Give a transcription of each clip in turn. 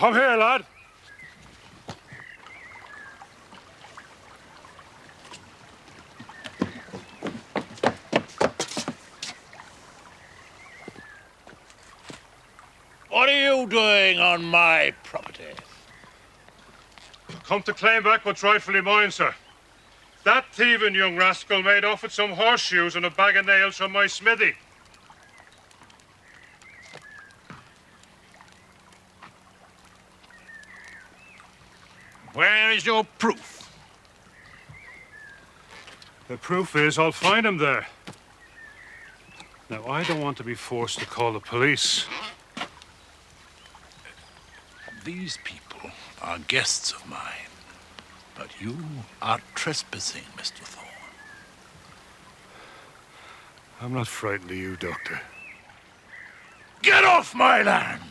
Come here, lad. What are you doing on my property? Come to claim back what's rightfully mine, sir. That thieving young rascal made off with some horseshoes and a bag of nails from my smithy. Where is your proof? The proof is I'll find him there. Now, I don't want to be forced to call the police. These people are guests of mine, but you are trespassing, Mr. Thorne. I'm not frightened of you, Doctor. Get off my land!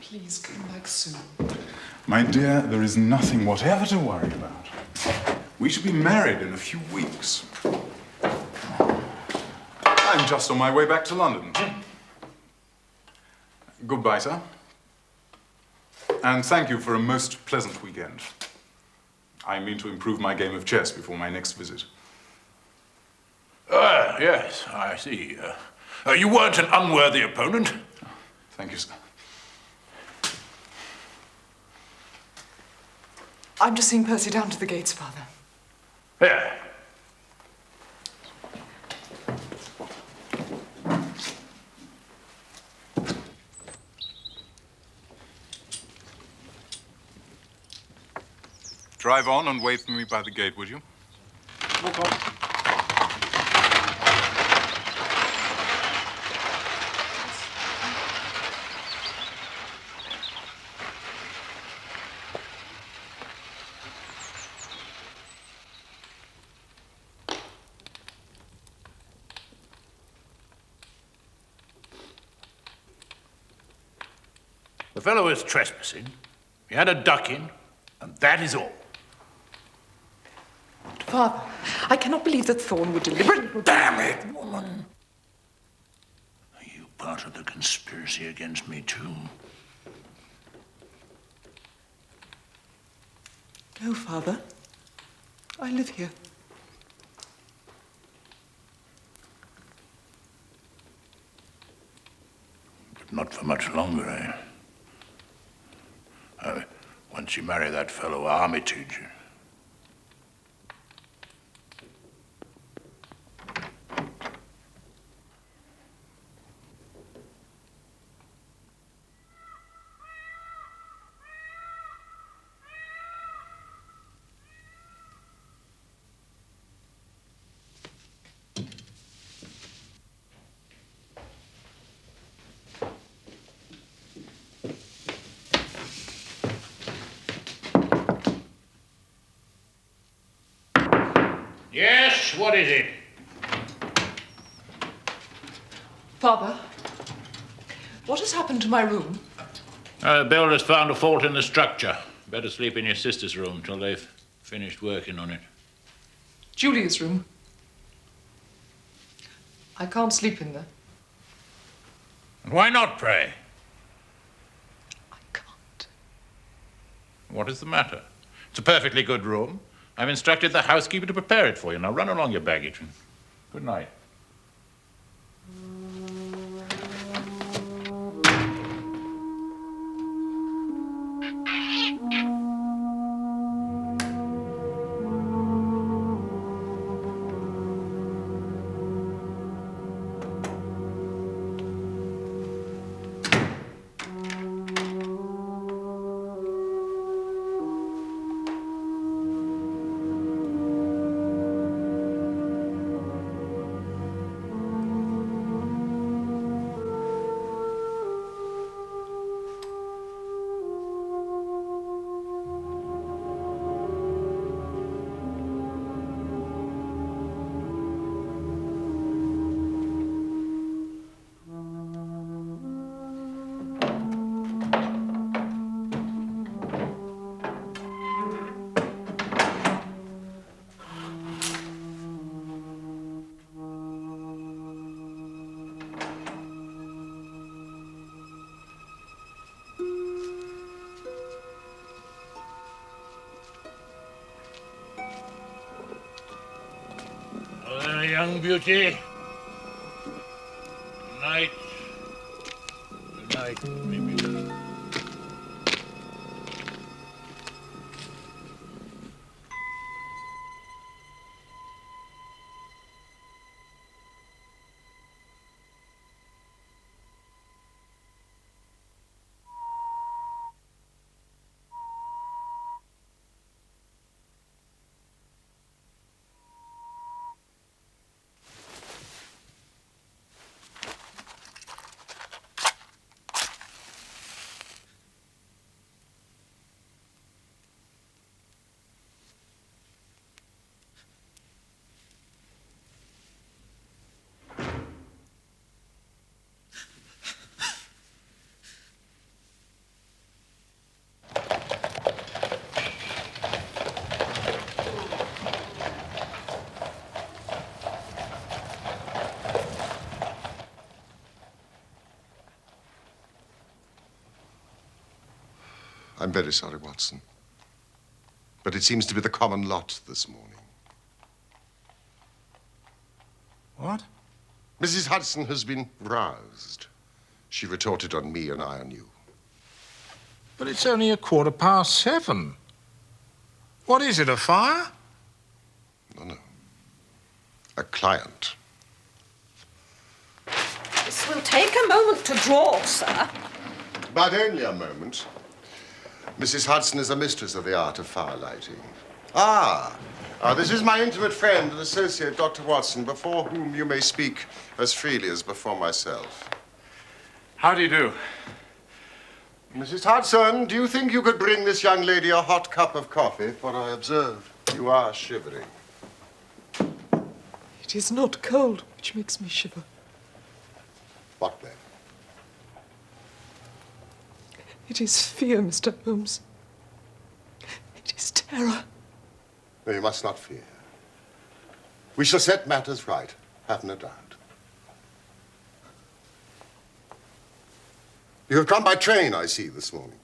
Please come back soon. My dear, there is nothing whatever to worry about. We should be married in a few weeks. I'm just on my way back to London. Goodbye, sir. And thank you for a most pleasant weekend. I mean to improve my game of chess before my next visit. Yes, I see. You weren't an unworthy opponent. Thank you, sir. I'm just seeing Percy down to the gates, Father. Here. Drive on and wait for me by the gate, would you? Walk on. The fellow is trespassing. He had a ducking, and that is all. Father, I cannot believe that Thorne would deliberately... Damn it, woman! Are you part of the conspiracy against me, too? No, Father. I live here. But not for much longer, eh? Once you marry that fellow Armitage... Yes, what is it? Father, what has happened to my room? The builder's found a fault in the structure. Better sleep in your sister's room till they've finished working on it. Julia's room. I can't sleep in there. And why not, pray? I can't. What is the matter? It's a perfectly good room. I've instructed the housekeeper to prepare it for you. Now run along your baggage and good night. my young beauty. Good night. Good night, baby. I'm very sorry, Watson. But it seems to be the common lot this morning. What? Mrs. Hudson has been roused. She retorted on me and I on you. But it's only 7:15. What is it, a fire? No. A client. This will take a moment to draw, sir. But only a moment. Mrs. Hudson is a mistress of the art of firelighting. This is my intimate friend and associate, Dr. Watson, before whom you may speak as freely as before myself. How do you do? Mrs. Hudson, do you think you could bring this young lady a hot cup of coffee? For I observe you are shivering. It is not cold which makes me shiver. What then? It is fear, Mr. Holmes. It is terror. No, you must not fear. We shall set matters right, have no doubt. You have come by train, I see, this morning.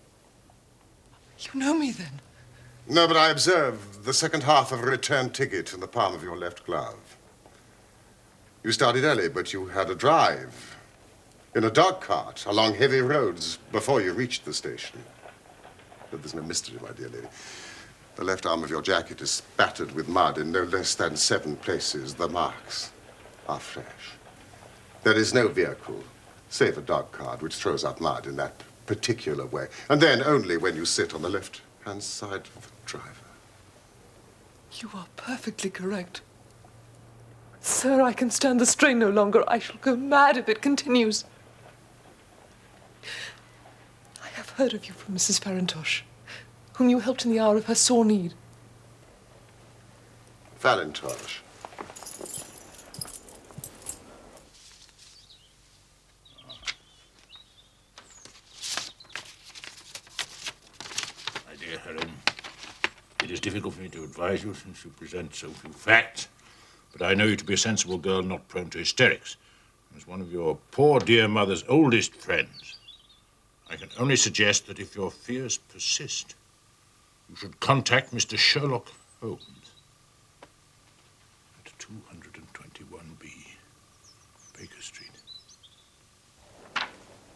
You know me, then? No, but I observe the second half of a return ticket in the palm of your left glove. You started early, but you had a drive in a dog cart along heavy roads before you reached the station. But there's no mystery, my dear lady. The left arm of your jacket is spattered with mud in no less than 7 places. The marks are fresh. There is no vehicle, save a dog cart, which throws up mud in that particular way. And then only when you sit on the left-hand side of the driver. You are perfectly correct. Sir, I can stand the strain no longer. I shall go mad if it continues. I have heard of you from Mrs. Farintosh, whom you helped in the hour of her sore need. Farintosh. My dear Helen, it is difficult for me to advise you since you present so few facts, but I know you to be a sensible girl not prone to hysterics. As one of your poor dear mother's oldest friends, I can only suggest that if your fears persist, you should contact Mr. Sherlock Holmes at 221B, Baker Street.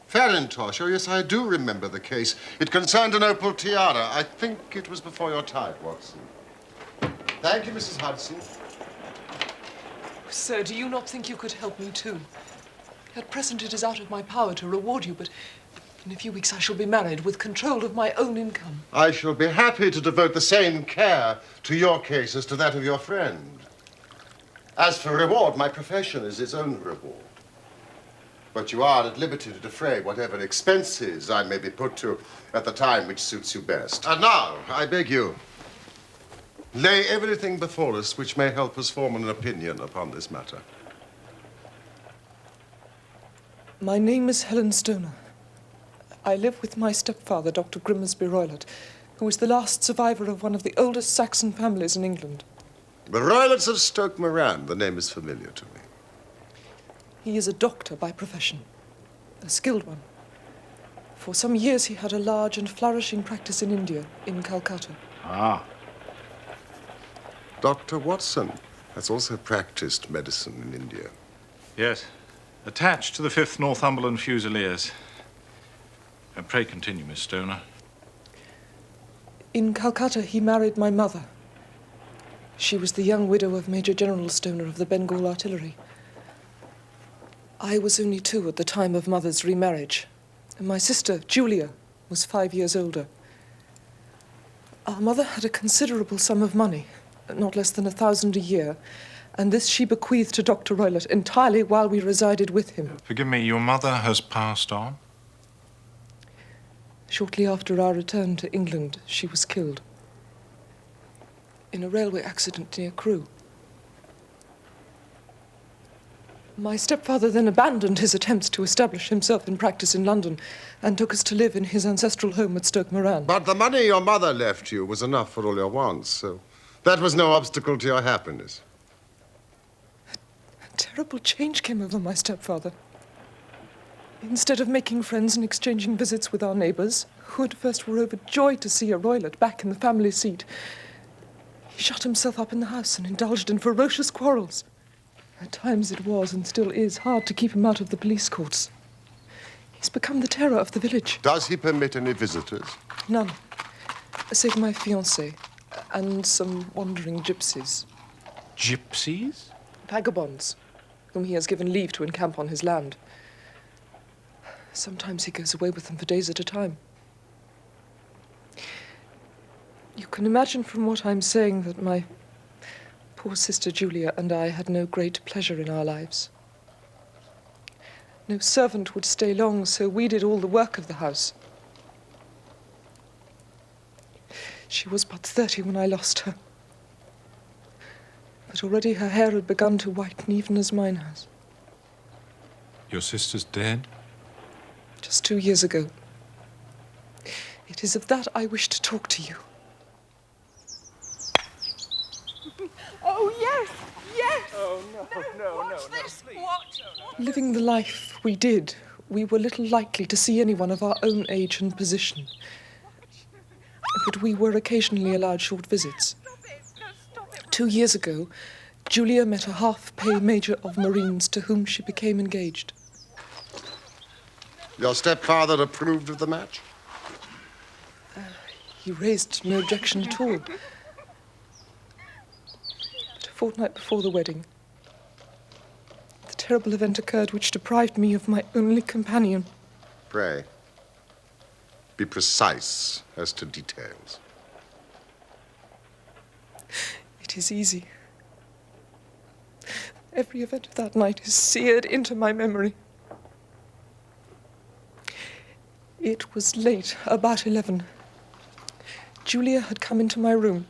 Farintosh, oh yes, I do remember the case. It concerned an opal tiara. I think it was before your time, Watson. Thank you, Mrs. Hudson. Sir, do you not think you could help me too? At present it is out of my power to reward you, but in a few weeks I shall be married with control of my own income. I shall be happy to devote the same care to your case as to that of your friend. As for reward, my profession is its own reward. But you are at liberty to defray whatever expenses I may be put to at the time which suits you best. And now, I beg you, lay everything before us which may help us form an opinion upon this matter. My name is Helen Stoner. I live with my stepfather, Dr. Grimsby Roylott, who is the last survivor of one of the oldest Saxon families in England. The Roylotts of Stoke Moran, the name is familiar to me. He is a doctor by profession, a skilled one. For some years he had a large and flourishing practice in India, in Calcutta. Dr. Watson. has also practiced medicine in India. Yes. Attached to the 5th Northumberland Fusiliers. And pray continue, Miss Stoner. In Calcutta, he married my mother. She was the young widow of Major General Stoner of the Bengal Artillery. I was only 2 at the time of Mother's remarriage, and my sister, Julia, was 5 years older. Our mother had a considerable sum of money, not less than 1,000 a year, and this she bequeathed to Dr. Roylott entirely while we resided with him. Forgive me, your mother has passed on? Shortly after our return to England, she was killed in a railway accident near Crewe. My stepfather then abandoned his attempts to establish himself in practice in London and took us to live in his ancestral home at Stoke Moran. But the money your mother left you was enough for all your wants, so that was no obstacle to your happiness. A terrible change came over my stepfather. Instead of making friends and exchanging visits with our neighbours, who at first were overjoyed to see a Roylott back in the family seat, he shut himself up in the house and indulged in ferocious quarrels. At times it was, and still is, hard to keep him out of the police courts. He's become the terror of the village. Does he permit any visitors? None, save my fiancée and some wandering gypsies. Gypsies? Vagabonds, whom he has given leave to encamp on his land. Sometimes he goes away with them for days at a time. You can imagine from what I'm saying that my poor sister Julia and I had no great pleasure in our lives. No servant would stay long, so we did all the work of the house. She was but 30 when I lost her. But already her hair had begun to whiten, even as mine has. Your sister's dead? Just 2 years ago. It is of that I wish to talk to you. Oh, yes, yes. Oh, no. Watch this. Watch. Living the life we did, we were little likely to see anyone of our own age and position. But we were occasionally allowed short visits. 2 years ago, Julia met a half-pay major of Marines to whom she became engaged. Your stepfather approved of the match? He raised no objection at all. But a fortnight before the wedding, the terrible event occurred which deprived me of my only companion. Pray, be precise as to details. It is easy. Every event of that night is seared into my memory. It was late, about 11. Julia had come into my room.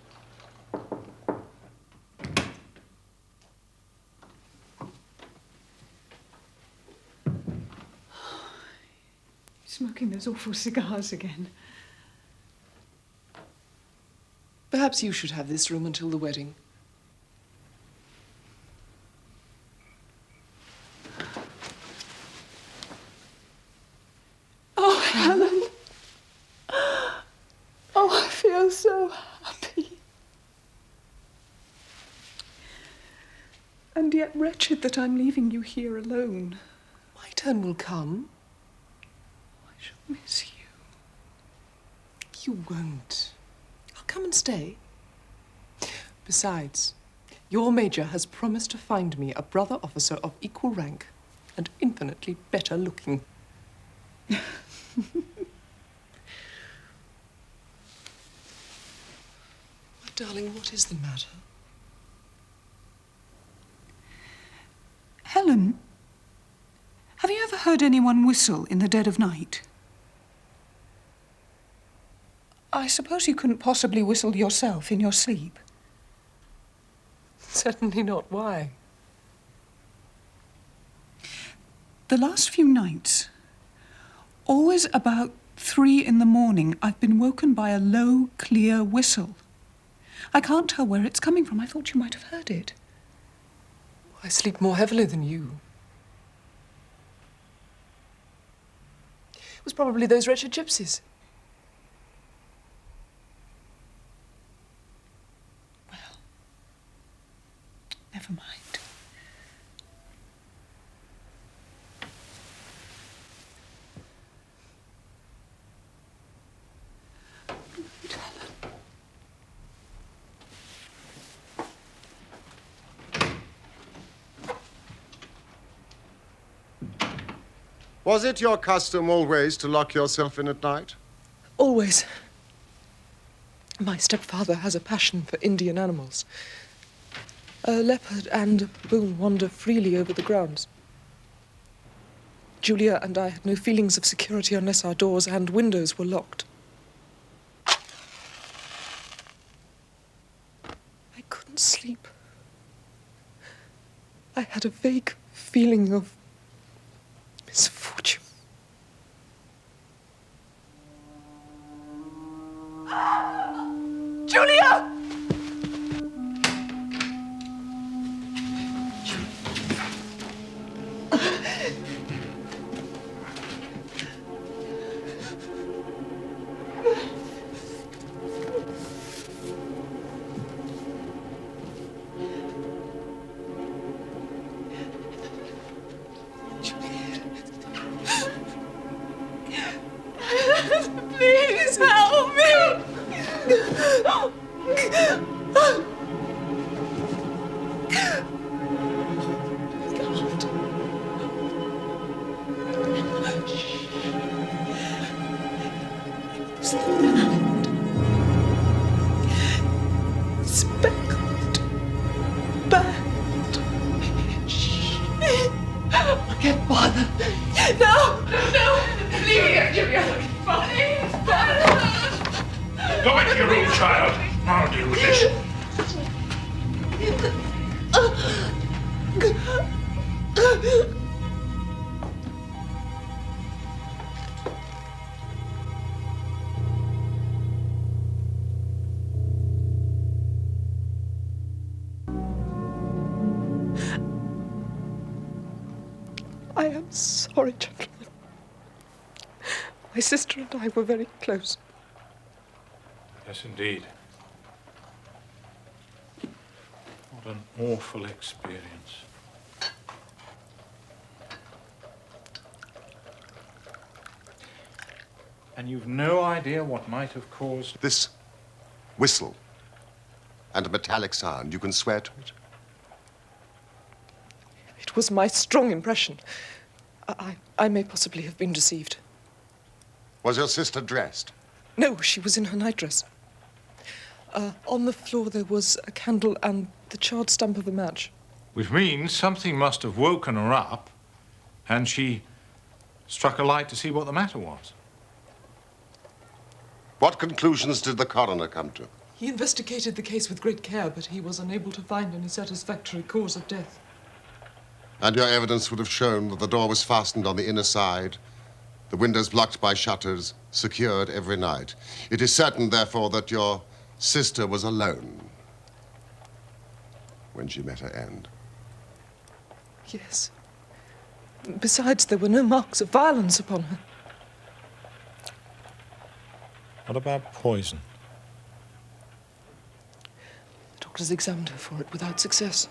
Smoking those awful cigars again. Perhaps you should have this room until the wedding. Oh, Helen. Oh, I feel so happy. And yet wretched that I'm leaving you here alone. My turn will come. I shall miss you. You won't. I'll come and stay. Besides, your major has promised to find me a brother officer of equal rank and infinitely better looking. My darling, what is the matter? Helen, have you ever heard anyone whistle in the dead of night? I suppose you couldn't possibly whistle yourself in your sleep. Certainly not. Why? The last few nights, always about 3 in the morning, I've been woken by a low, clear whistle. I can't tell where it's coming from. I thought you might have heard it. I sleep more heavily than you. It was probably those wretched gypsies. Never Never mind. Was it your custom always to lock yourself in at night? Always. My stepfather has a passion for Indian animals. A leopard and a baboon wander freely over the grounds. Julia and I had no feelings of security unless our doors and windows were locked. I couldn't sleep. I had a vague feeling of misfortune. Julia! Please help me. Speckled Band. I can't bother. No, please, Julia. Go back to your room, child. I'll deal with this. I am sorry, gentlemen. My sister and I were very close. Yes, indeed. What an awful experience. And you've no idea what might have caused... This whistle and a metallic sound, you can swear to it? It was my strong impression. I may possibly have been deceived. Was your sister dressed? No, she was in her nightdress. On the floor there was a candle and the charred stump of a match. Which means something must have woken her up, and she struck a light to see what the matter was. What conclusions did the coroner come to? He investigated the case with great care, but he was unable to find any satisfactory cause of death. And your evidence would have shown that the door was fastened on the inner side, the windows blocked by shutters, secured every night. It is certain, therefore, that your sister was alone when she met her end. Yes. Besides, there were no marks of violence upon her. What about poison? The doctors examined her for it without success.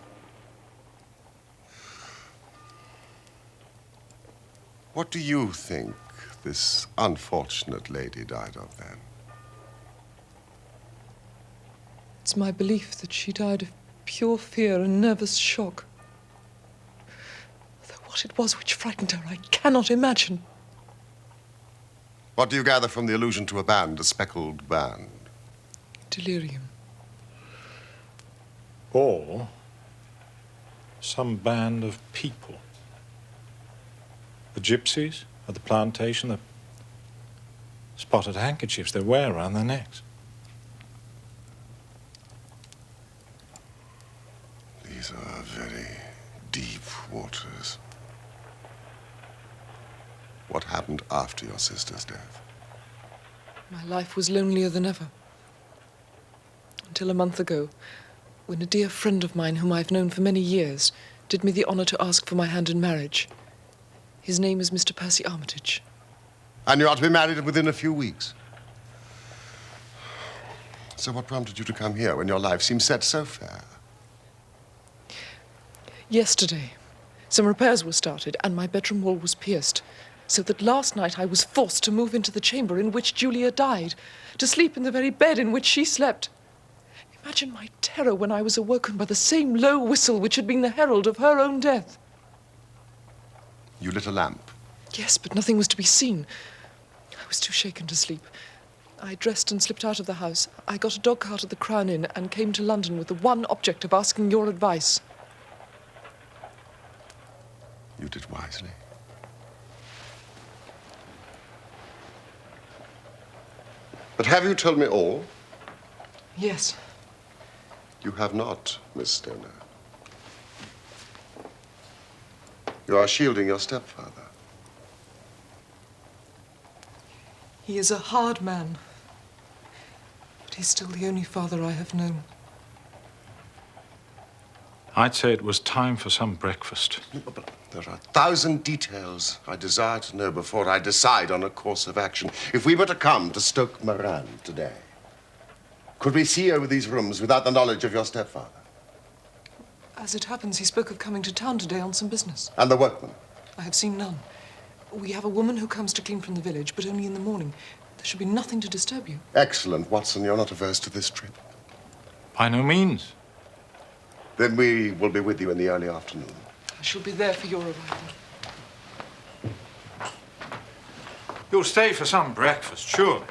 What do you think this unfortunate lady died of, then? It's my belief that she died of pure fear and nervous shock. Though what it was which frightened her, I cannot imagine. What do you gather from the allusion to a band, a speckled band? Delirium. Or some band of people. The gypsies at the plantation, the spotted handkerchiefs they wear around their necks. These are very deep waters. What happened after your sister's death? My life was lonelier than ever. Until a month ago, when a dear friend of mine, whom I've known for many years, did me the honor to ask for my hand in marriage. His name is Mr. Percy Armitage. And you are to be married within a few weeks. So what prompted you to come here when your life seemed set so fair? Yesterday, some repairs were started and my bedroom wall was pierced, so that last night I was forced to move into the chamber in which Julia died, to sleep in the very bed in which she slept. Imagine my terror when I was awoken by the same low whistle which had been the herald of her own death. You lit a lamp. Yes, but nothing was to be seen. I was too shaken to sleep. I dressed and slipped out of the house. I got a dog cart at the Crown Inn and came to London with the one object of asking your advice. You did wisely. But have you told me all? Yes. You have not, Miss Stoner. You are shielding your stepfather. He is a hard man, but he's still the only father I have known. I'd say it was time for some breakfast. But there are 1,000 details I desire to know before I decide on a course of action. If we were to come to Stoke Moran today, could we see over these rooms without the knowledge of your stepfather? As it happens, he spoke of coming to town today on some business. And the workmen? I have seen none. We have a woman who comes to clean from the village, but only in the morning. There should be nothing to disturb you. Excellent, Watson. You're not averse to this trip. By no means. Then we will be with you in the early afternoon. I shall be there for your arrival. You'll stay for some breakfast, surely.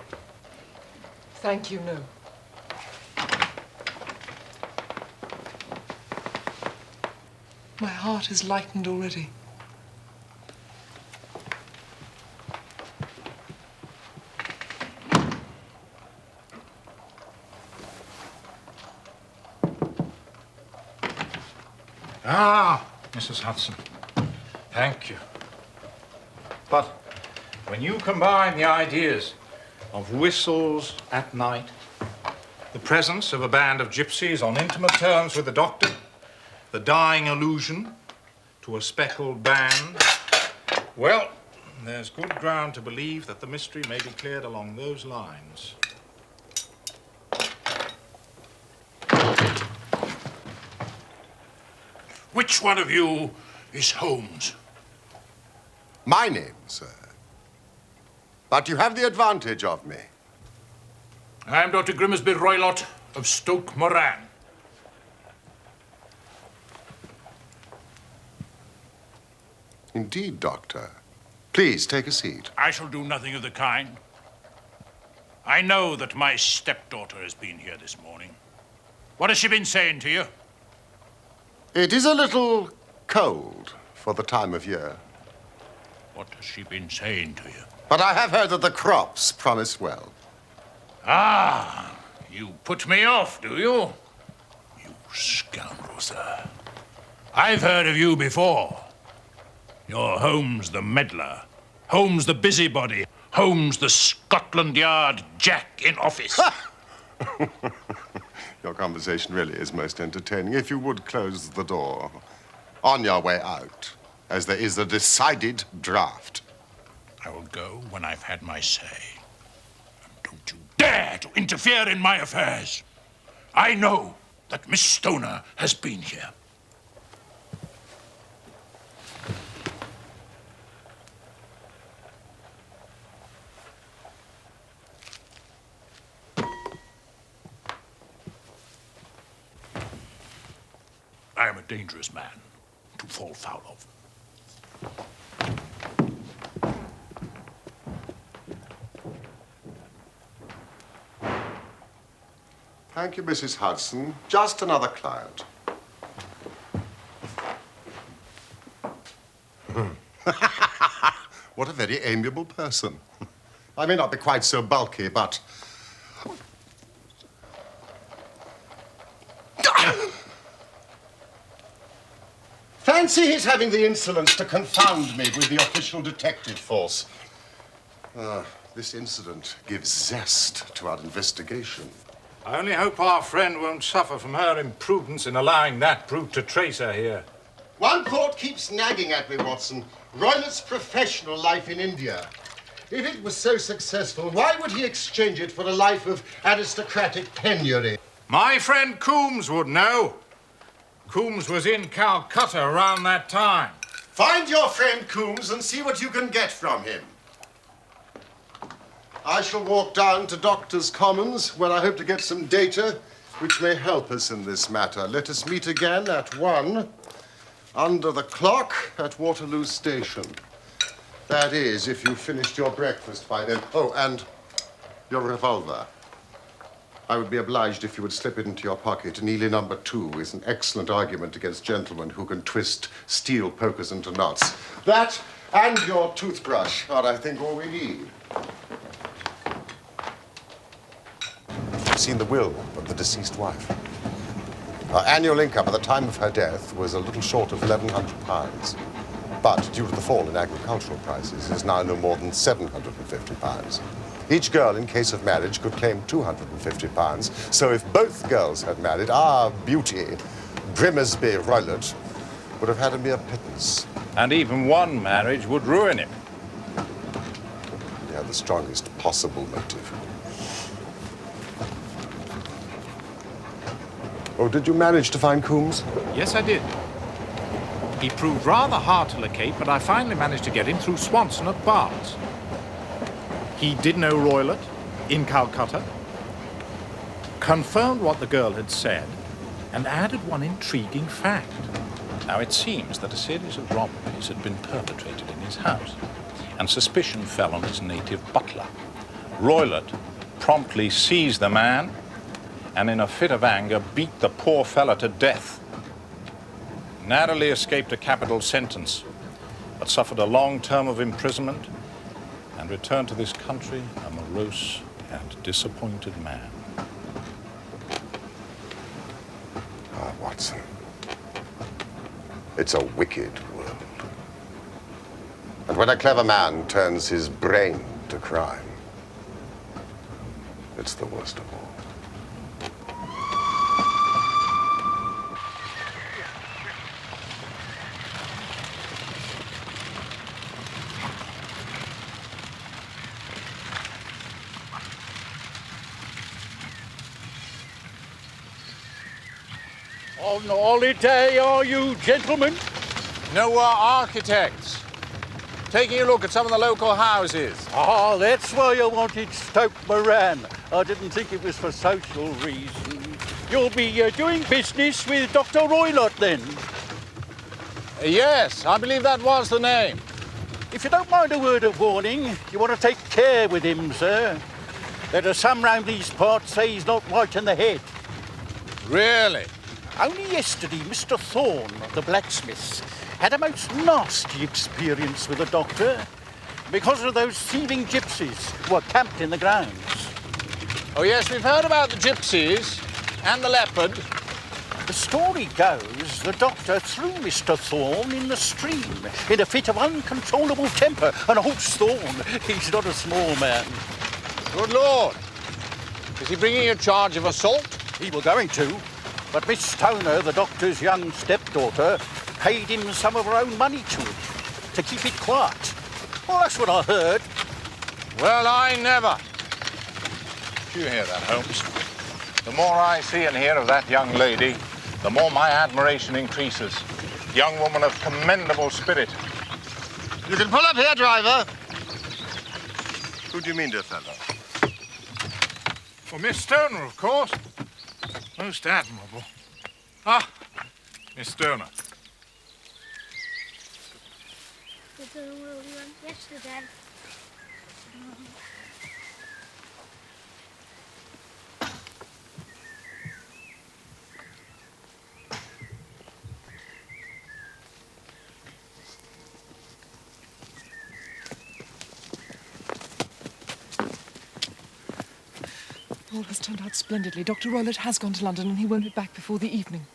Thank you, no. My heart is lightened already. Ah, Mrs. Hudson. Thank you. But when you combine the ideas of whistles at night, the presence of a band of gypsies on intimate terms with the doctor, the dying allusion to a speckled band, well, there's good ground to believe that the mystery may be cleared along those lines. Which one of you is Holmes? My name, sir. But you have the advantage of me. I am Dr. Grimsby Roylott of Stoke Moran. Indeed, Doctor. Please take a seat. I shall do nothing of the kind. I know that my stepdaughter has been here this morning. What has she been saying to you? It is a little cold for the time of year. What has she been saying to you? But I have heard that the crops promise well. Ah, you put me off, do you? You scoundrel, sir. I've heard of you before. You're Holmes the meddler, Holmes the busybody, Holmes the Scotland Yard Jack in office. Your conversation really is most entertaining. If you would close the door on your way out, as there is a decided draft. I will go when I've had my say. And don't you dare to interfere in my affairs. I know that Miss Stoner has been here. I am a dangerous man to fall foul of. Thank you, Mrs. Hudson. Just another client. What a very amiable person. I may not be quite so bulky, but... Fancy his having the insolence to confound me with the official detective force. This incident gives zest to our investigation. I only hope our friend won't suffer from her imprudence in allowing that brute to trace her here. One thought keeps nagging at me, Watson. Roylott's professional life in India. If it was so successful, why would he exchange it for a life of aristocratic penury? My friend Coombs would know. Coombs was in Calcutta around that time. Find your friend Coombs and see what you can get from him. I shall walk down to Doctors' Commons, where I hope to get some data which may help us in this matter. Let us meet again at 1 under the clock at Waterloo Station. That is, if you've finished your breakfast by then. Oh, and your revolver. I would be obliged if you would slip it into your pocket. Neely number 2 is an excellent argument against gentlemen who can twist steel pokers into knots. That and your toothbrush are, I think, all we need. I've seen the will of the deceased wife. Her annual income at the time of her death was a little short of £1,100. But due to the fall in agricultural prices, it is now no more than £750. Each girl, in case of marriage, could claim £250. So if both girls had married, our beauty, Grimsby Roylott, would have had a mere pittance. And even one marriage would ruin him. He had the strongest possible motive. Oh, did you manage to find Coombs? Yes, I did. He proved rather hard to locate, but I finally managed to get him through Swanson at Barnes. He did know Roylott in Calcutta, confirmed what the girl had said, and added one intriguing fact. Now, it seems that a series of robberies had been perpetrated in his house, and suspicion fell on his native butler. Roylott promptly seized the man and, in a fit of anger, beat the poor fellow to death. Narrowly escaped a capital sentence, but suffered a long term of imprisonment and returned to this country a morose and disappointed man. Ah, Watson. It's a wicked world. And when a clever man turns his brain to crime, it's the worst of all. On holiday, are you, gentlemen? No, we're architects. Taking a look at some of the local houses. Ah, that's why I wanted Stoke Moran. I didn't think it was for social reasons. You'll be doing business with Dr. Roylott, then? Yes, I believe that was the name. If you don't mind a word of warning, you want to take care with him, sir. There are some round these parts say he's not right in the head. Really? Only yesterday, Mr. Thorne, the blacksmith, had a most nasty experience with the doctor because of those thieving gypsies who were camped in the grounds. Oh, yes, we've heard about the gypsies and the leopard. The story goes the doctor threw Mr. Thorne in the stream in a fit of uncontrollable temper. And old Thorne, he's not a small man. Good Lord. Is he bringing a charge of assault? He were going to. But Miss Stoner, the doctor's young stepdaughter, paid him some of her own money to keep it quiet. Well, that's what I heard. Well, I never. Do you hear that, Holmes? The more I see and hear of that young lady, the more my admiration increases. Young woman of commendable spirit. You can pull up here, driver. Who do you mean, dear fellow? Well, Miss Stoner, of course. Most admirable. Ah, Miss Stoner. The girl we went yesterday. All has turned out splendidly. Dr. Roylott has gone to London and he won't be back before the evening.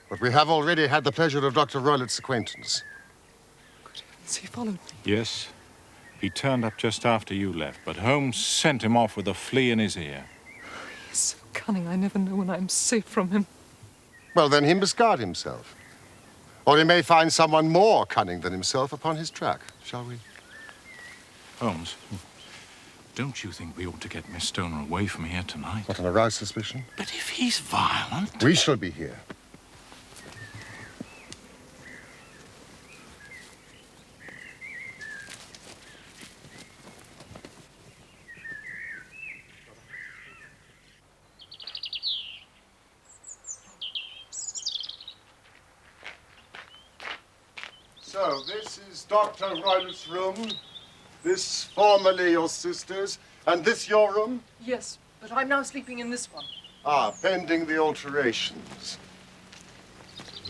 But we have already had the pleasure of Dr. Roylott's acquaintance. Good heavens, he followed me. Yes, he turned up just after you left, but Holmes sent him off with a flea in his ear. He's so cunning, I never know when I'm safe from him. Well, then he must guard himself. Or he may find someone more cunning than himself upon his track, shall we? Holmes, don't you think we ought to get Miss Stoner away from here tonight? Not an aroused suspicion. But if he's violent... We shall be here. So, this is Dr. Royle's room. This formerly your sister's. And this your room? Yes, but I'm now sleeping in this one. Ah, pending the alterations.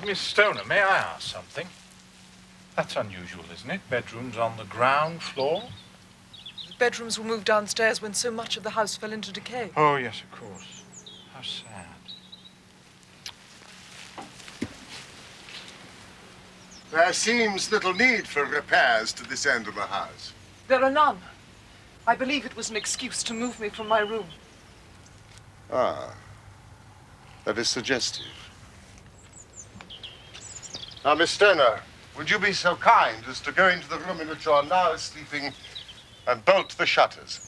Miss Stoner, may I ask something? That's unusual, isn't it? Bedrooms on the ground floor? The bedrooms were moved downstairs when so much of the house fell into decay. Oh, yes, of course. How sad. There seems little need for repairs to this end of the house. There are none. I believe it was an excuse to move me from my room. Ah, that is suggestive. Now, Miss Stoner, would you be so kind as to go into the room in which you are now sleeping and bolt the shutters?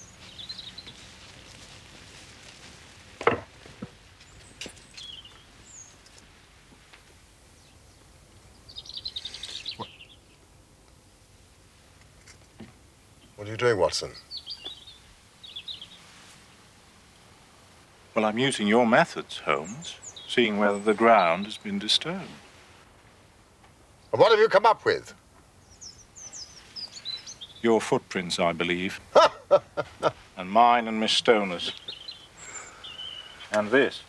What are you doing, Watson? Well, I'm using your methods, Holmes, seeing whether the ground has been disturbed. And what have you come up with? Your footprints, I believe. And mine and Miss Stoner's. And this.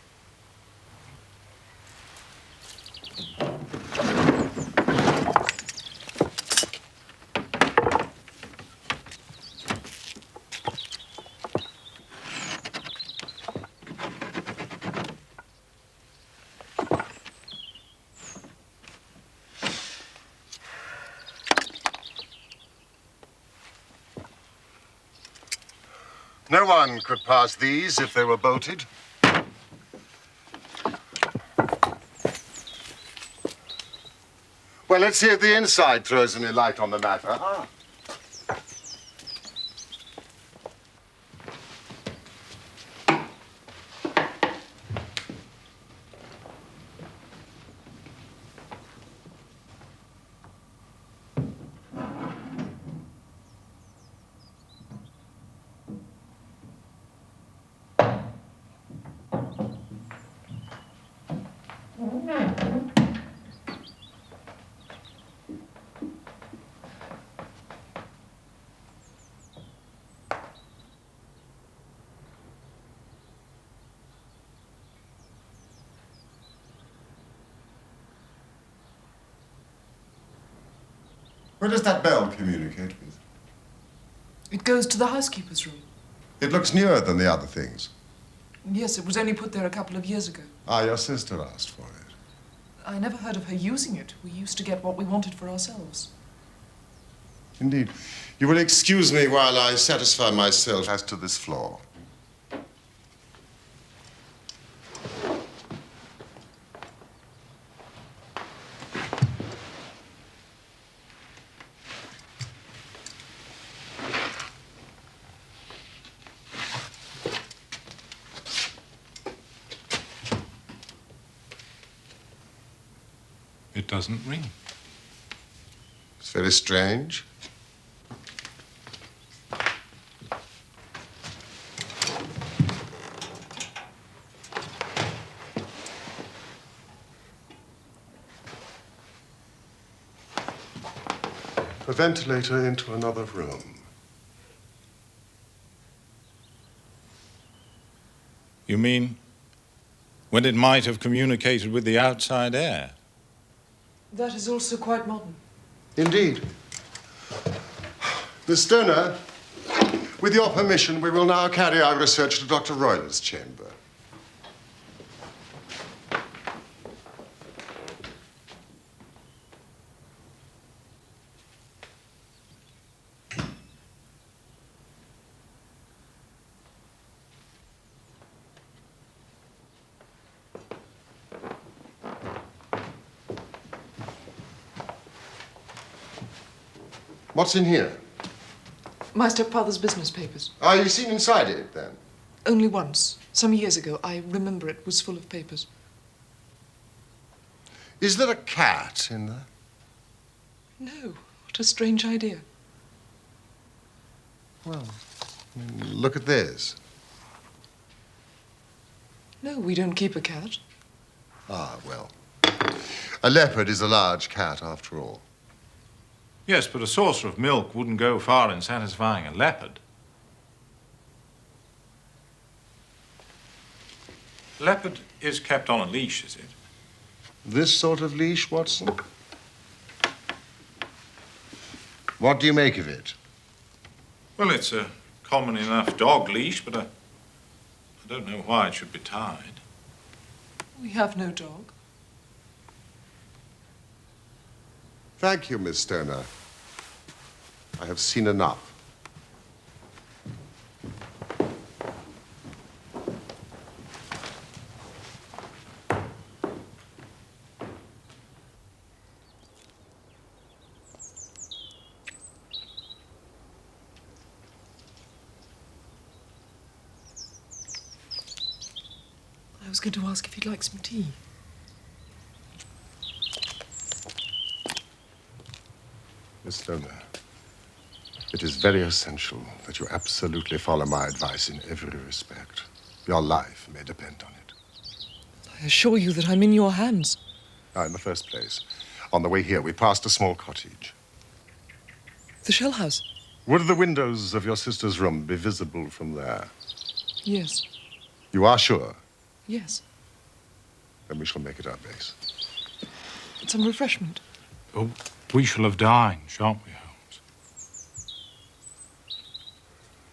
No one could pass these if they were bolted. Well, let's see if the inside throws any light on the matter. Ah. Where does that bell communicate with? It goes to the housekeeper's room. It looks newer than the other things. Yes, it was only put there a couple of years ago. Ah, your sister asked for it. I never heard of her using it. We used to get what we wanted for ourselves. Indeed. You will excuse me while I satisfy myself as to this floor. It doesn't ring. It's very strange. A ventilator into another room. You mean when it might have communicated with the outside air? That is also quite modern. Indeed. Miss Stoner, with your permission, we will now carry our research to Dr. Royle's chamber. What's in here? My stepfather's business papers. Ah, you've seen inside it, then? Only once. Some years ago. I remember it was full of papers. Is there a cat in there? No. What a strange idea. Well, look at this. No, we don't keep a cat. Ah, well. A leopard is a large cat, after all. Yes, but a saucer of milk wouldn't go far in satisfying a leopard. Leopard is kept on a leash, is it? This sort of leash, Watson? What do you make of it? Well, it's a common enough dog leash, but I don't know why it should be tied. We have no dog. Thank you, Miss Stoner. I have seen enough. I was going to ask if you'd like some tea. Miss Stoner, it is very essential that you absolutely follow my advice in every respect. Your life may depend on it. I assure you that I'm in your hands. Now, in the first place, on the way here, we passed a small cottage. The shell house? Would the windows of your sister's room be visible from there? Yes. You are sure? Yes. Then we shall make it our base. Some refreshment. Oh, we shall have dined, shan't we, Holmes?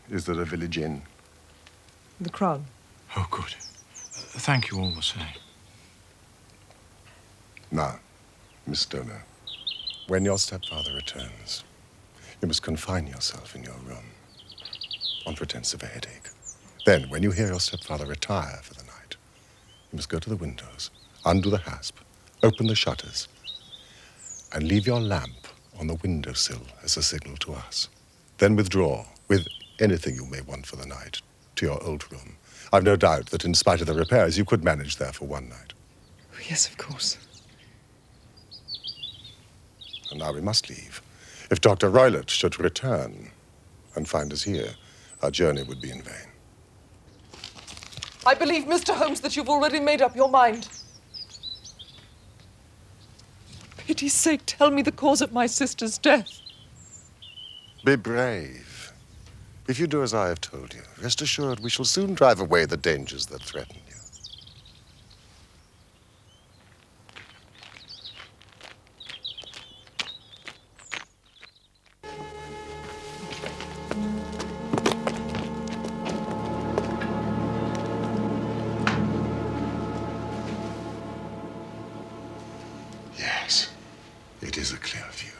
Is there a village inn? The Crown. Oh, good. Thank you all the same. Now, Miss Stoner, when your stepfather returns, you must confine yourself in your room on pretense of a headache. Then, when you hear your stepfather retire for the night, you must go to the windows, undo the hasp, open the shutters, and leave your lamp on the windowsill as a signal to us. Then withdraw with anything you may want for the night to your old room. I've no doubt that in spite of the repairs, you could manage there for one night. Oh, yes, of course. And now we must leave. If Dr. Roylott should return and find us here, our journey would be in vain. I believe, Mr. Holmes, that you've already made up your mind. For pity's sake, tell me the cause of my sister's death. Be brave. If you do as I have told you, rest assured we shall soon drive away the dangers that threaten you. Yes, it is a clear view.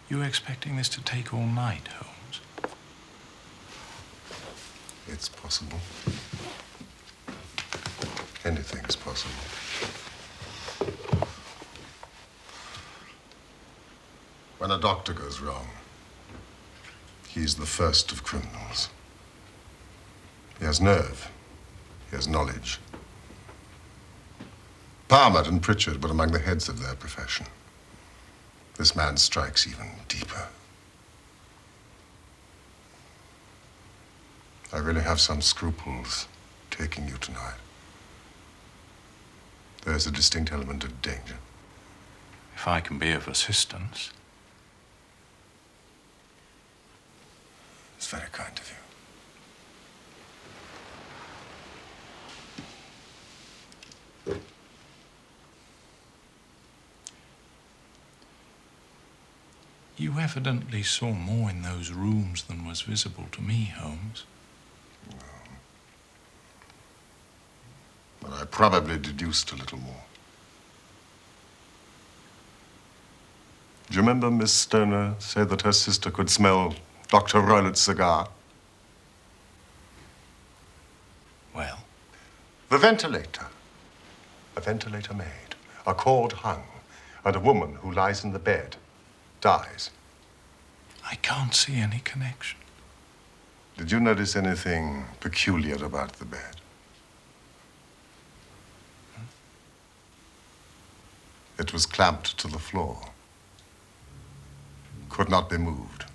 You expecting this to take all night, Holmes? It's possible. Anything's possible. When a doctor goes wrong, he's the first of criminals. He has nerve. He has knowledge. Palmer and Pritchard were among the heads of their profession. This man strikes even deeper. I really have some scruples taking you tonight. There's a distinct element of danger. If I can be of assistance. It's very kind of you. You evidently saw more in those rooms than was visible to me, Holmes. But I probably deduced a little more. Do you remember Miss Stoner said that her sister could smell Dr. Roylott's cigar? Well? The ventilator. A ventilator maid, a cord hung, and a woman who lies in the bed dies. I can't see any connection. Did you notice anything peculiar about the bed? It was clamped to the floor. Could not be moved.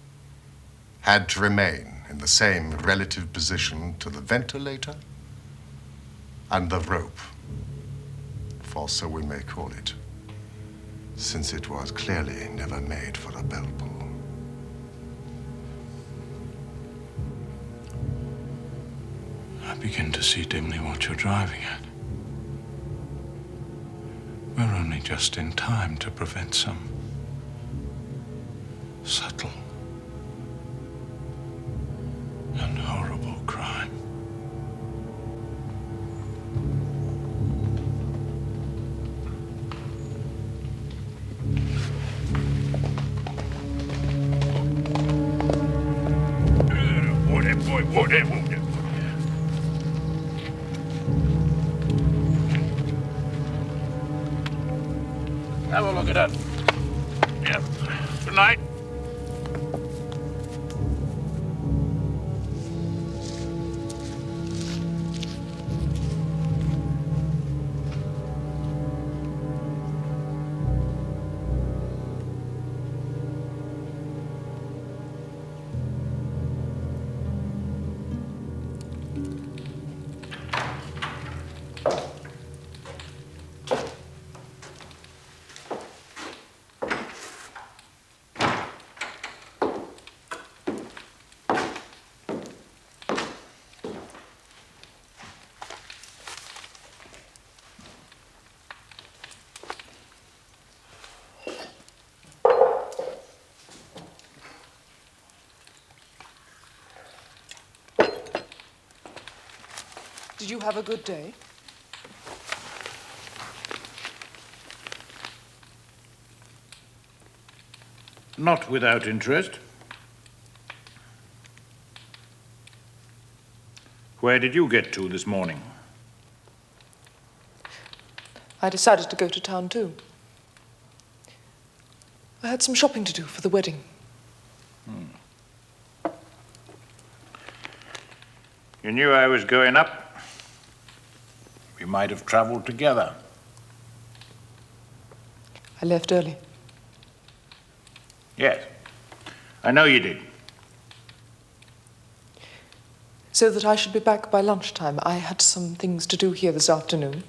Had to remain in the same relative position to the ventilator and the rope, for so we may call it, since it was clearly never made for a bell pull. I begin to see dimly what you're driving at. We're only just in time to prevent some subtle and horrible crime. Have a look at that. Yep. Good night. Did you have a good day? Not without interest. Where did you get to this morning? I decided to go to town too. I had some shopping to do for the wedding. You knew I was going up. We might have traveled together. I left early. Yes, I know you did. So that I should be back by lunchtime. I had some things to do here this afternoon.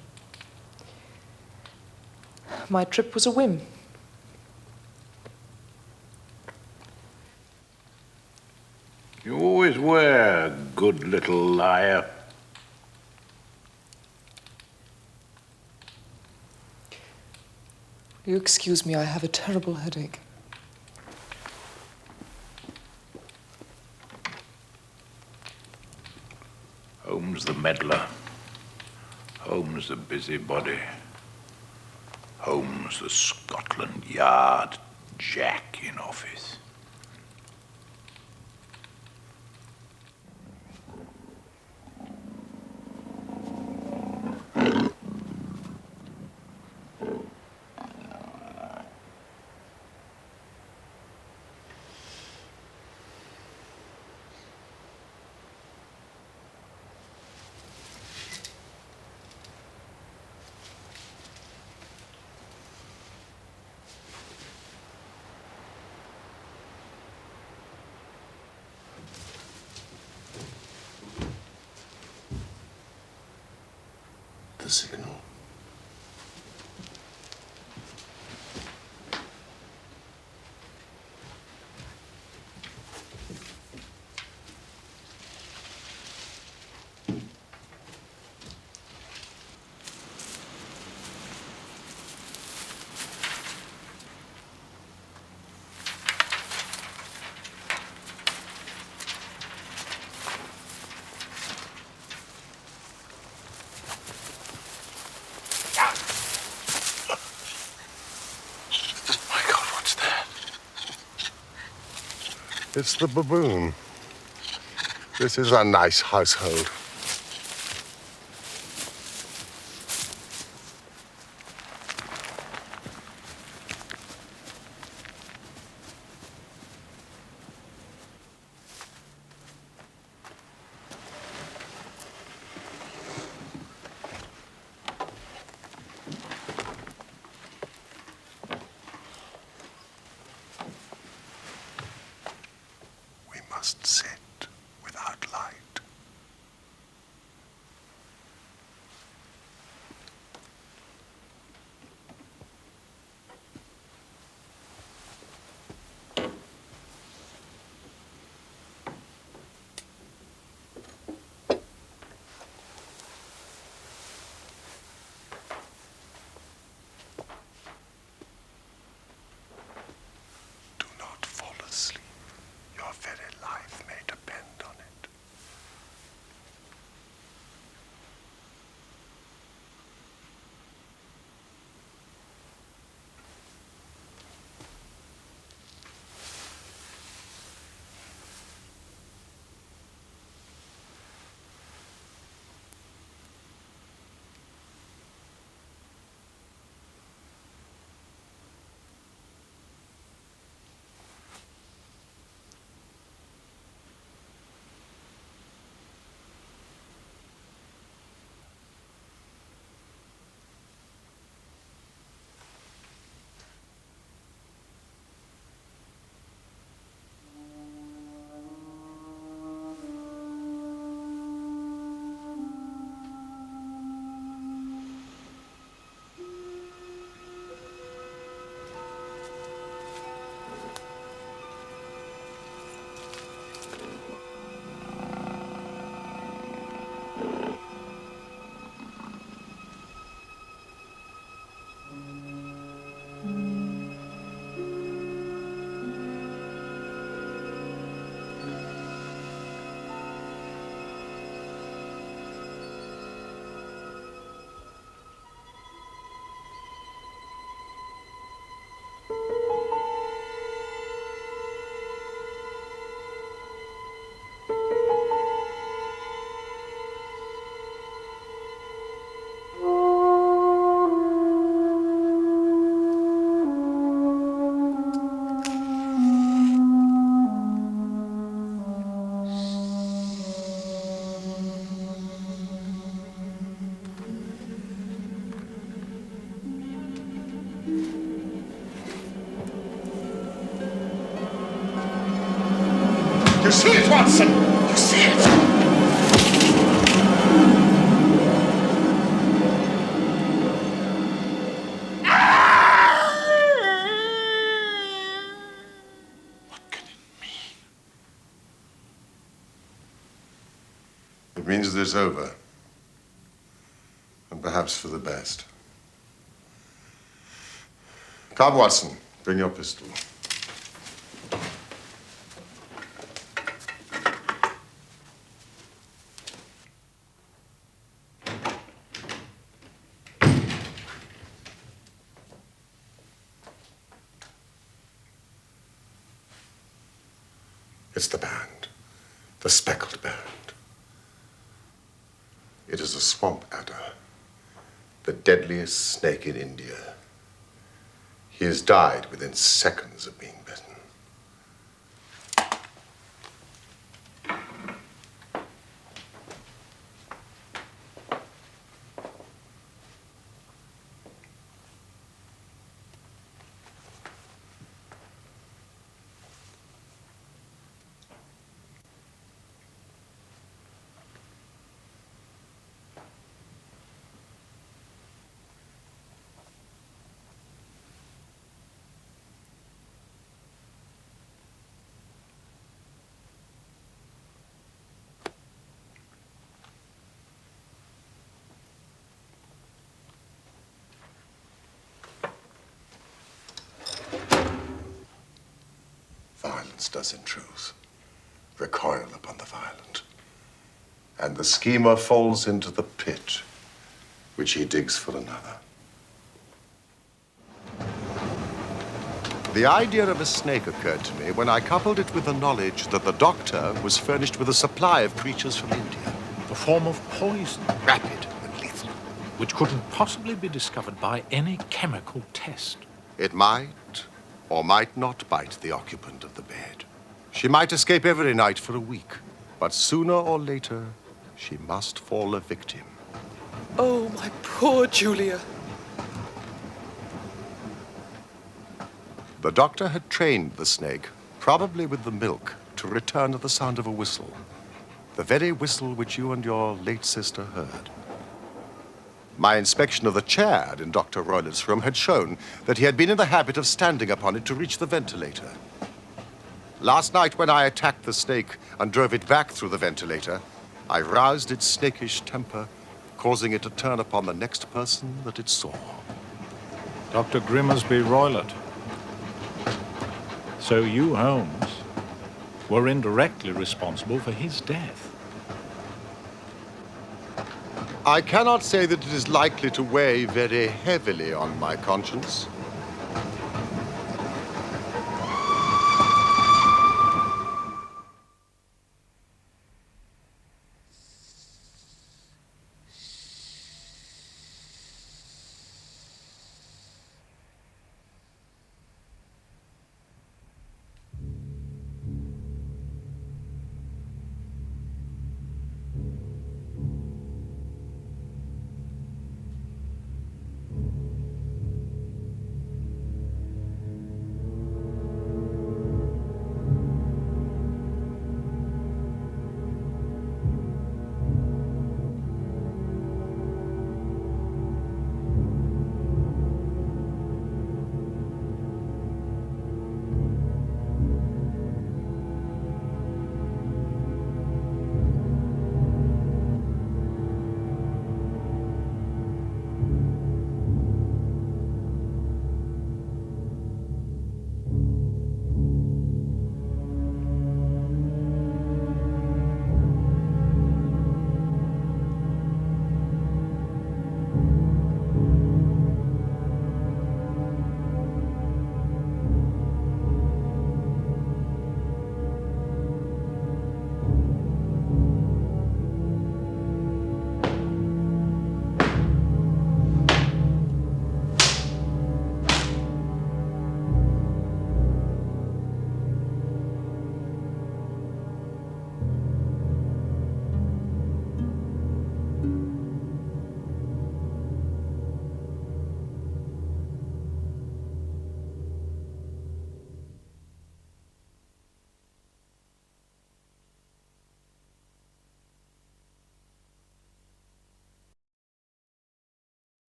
My trip was a whim. You always were a good little liar. Will you excuse me? I have a terrible headache. Holmes the meddler. Holmes the busybody. Holmes the Scotland Yard Jack in office. The signal. It's the baboon. This is a nice household. must sit without light. You see it, Watson? You see it? What can it mean? It means that it's over. And perhaps for the best. Come, Watson. Bring your pistol. It's the band, the Speckled Band. It is a swamp adder, the deadliest snake in India. He has died within seconds of being bitten. Violence does, in truth, recoil upon the violent. And the schemer falls into the pit which he digs for another. The idea of a snake occurred to me when I coupled it with the knowledge that the doctor was furnished with a supply of creatures from India. A form of poison, Rapid and lethal. which couldn't possibly be discovered by any chemical test. It might or might not bite the occupant of the bed. She might escape every night for a week, but sooner or later, she must fall a victim. Oh, my poor Julia. The doctor had trained the snake, probably with the milk, to to return at the sound of a whistle. The very whistle which you and your late sister heard. My inspection of the chair in Dr. Roylett's room had shown that he had been in the habit of standing upon it to reach the ventilator. Last night, when I attacked the snake and drove it back through the ventilator, I roused its snakish temper, causing it to turn upon the next person that it saw. Dr. Grimmersby Roylott. So you, Holmes, were indirectly responsible for his death. I cannot say that it is likely to weigh very heavily on my conscience.